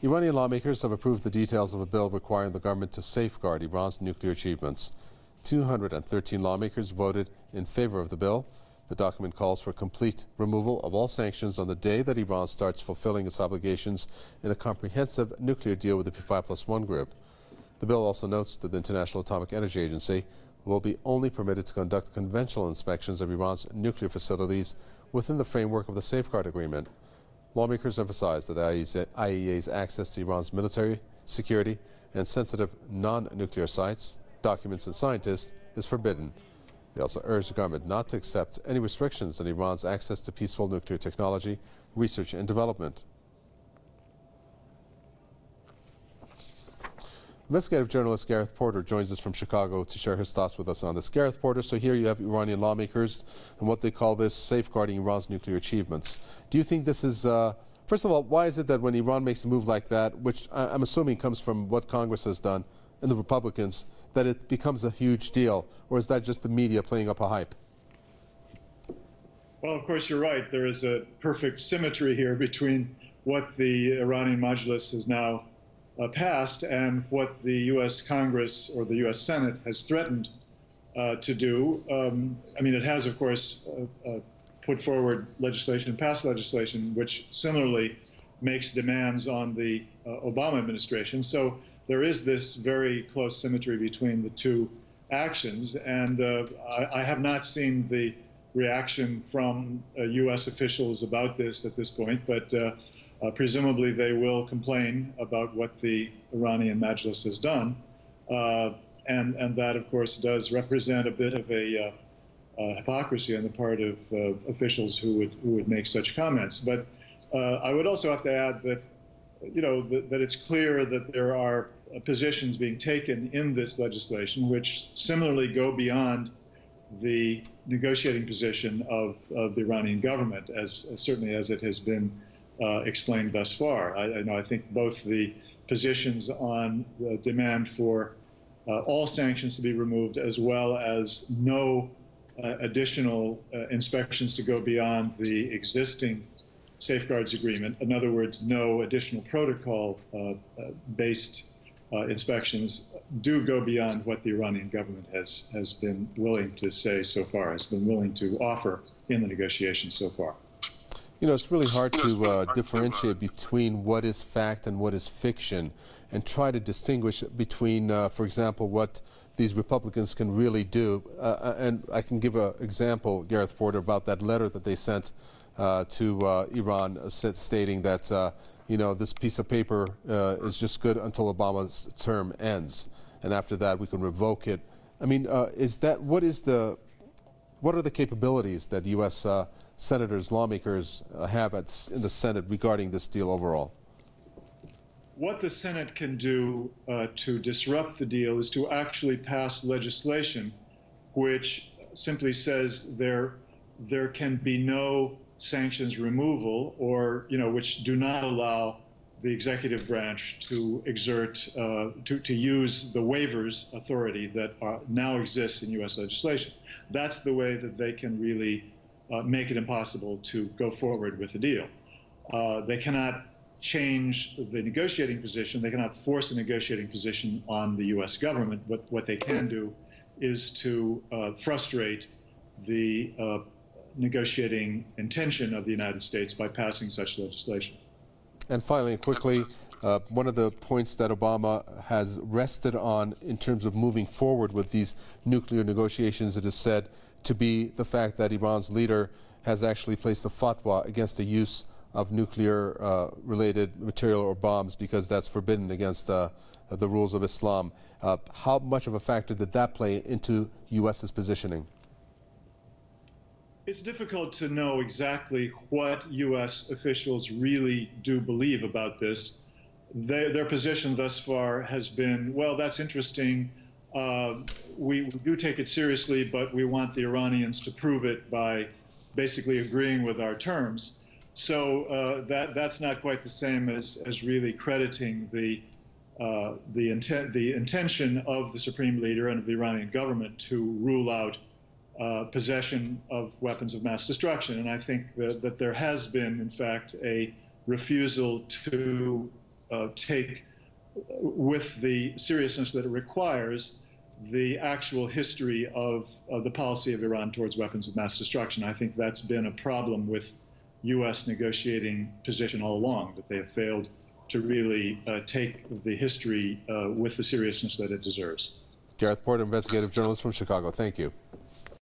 Iranian lawmakers have approved the details of a bill requiring the government to safeguard Iran's nuclear achievements. 213 lawmakers voted in favor of the bill. The document calls for complete removal of all sanctions on the day that Iran starts fulfilling its obligations in a comprehensive nuclear deal with the P5+1 group. The bill also notes that the International Atomic Energy Agency will be only permitted to conduct conventional inspections of Iran's nuclear facilities within the framework of the Safeguard Agreement. Lawmakers emphasized that the IAEA's access to Iran's military, security, and sensitive non-nuclear sites, documents, and scientists is forbidden. They also urged the government not to accept any restrictions on Iran's access to peaceful nuclear technology, research, and development. Investigative journalist Gareth Porter joins us from Chicago to share his thoughts with us on this. Gareth Porter, so here you have Iranian lawmakers and what they call this safeguarding Iran's nuclear achievements. Do you think this is, first of all, why is it that when Iran makes a move like that, which I'm assuming comes from what Congress has done and the Republicans, that it becomes a huge deal? Or is that just the media playing up a hype? Well, of course, you're right. There is a perfect symmetry here between what the Iranian Majlis has now passed and what the U.S. Congress or the U.S. Senate has threatened to do. I mean, it has, of course, put forward legislation, passed legislation, which similarly makes demands on the Obama administration. So there is this very close symmetry between the two actions, and I have not seen the reaction from U.S. officials about this at this point, but presumably they will complain about what the Iranian Majlis has done, and that, of course, does represent a bit of a hypocrisy on the part of officials who would make such comments. But I would also have to add that, you know, that it's clear that there are positions being taken in this legislation which similarly go beyond the negotiating position of the Iranian government, as certainly as it has been explained thus far. I think both the positions on the demand for all sanctions to be removed, as well as no additional inspections to go beyond the existing safeguards agreement. In other words, no additional protocol-based inspections do go beyond what the Iranian government has been willing to say so far, has been willing to offer in the negotiations so far. You know, it's really hard to differentiate between what is fact and what is fiction, and try to distinguish between, for example, what these Republicans can really do. And I can give an example, Gareth Porter, about that letter that they sent to Iran stating that, you know, this piece of paper is just good until Obama's term ends, and after that we can revoke it. I mean, what are the capabilities that U.S. senators, lawmakers have in the Senate regarding this deal overall? What the Senate can do to disrupt the deal is to actually pass legislation which simply says there can be no sanctions removal, or, you know, which do not allow the executive branch to exert, to use the waivers authority that now exists in U.S. legislation. That's the way that they can really make it impossible to go forward with the deal. They cannot change the negotiating position. They cannot force a negotiating position on the U.S. government. But what they can do is to frustrate the negotiating intention of the United States by passing such legislation. And finally, quickly, one of the points that Obama has rested on in terms of moving forward with these nuclear negotiations, it is said to be the fact that Iran's leader has actually placed a fatwa against the use of nuclear related material or bombs, because that's forbidden against the rules of Islam. How much of a factor did that play into U.S.'s positioning? It's difficult to know exactly what U.S. officials really do believe about this. Their position thus far has been, well, that's interesting. We do take it seriously, but we want the Iranians to prove it by basically agreeing with our terms. So that's not quite the same as really crediting the intention of the Supreme Leader and of the Iranian government to rule out possession of weapons of mass destruction. And I think that there has been, in fact, a refusal to take with the seriousness that it requires the actual history of the policy of Iran towards weapons of mass destruction. I think that's been a problem with U.S. negotiating position all along, that they have failed to really take the history with the seriousness that it deserves. Gareth Porter, investigative journalist from Chicago. Thank you.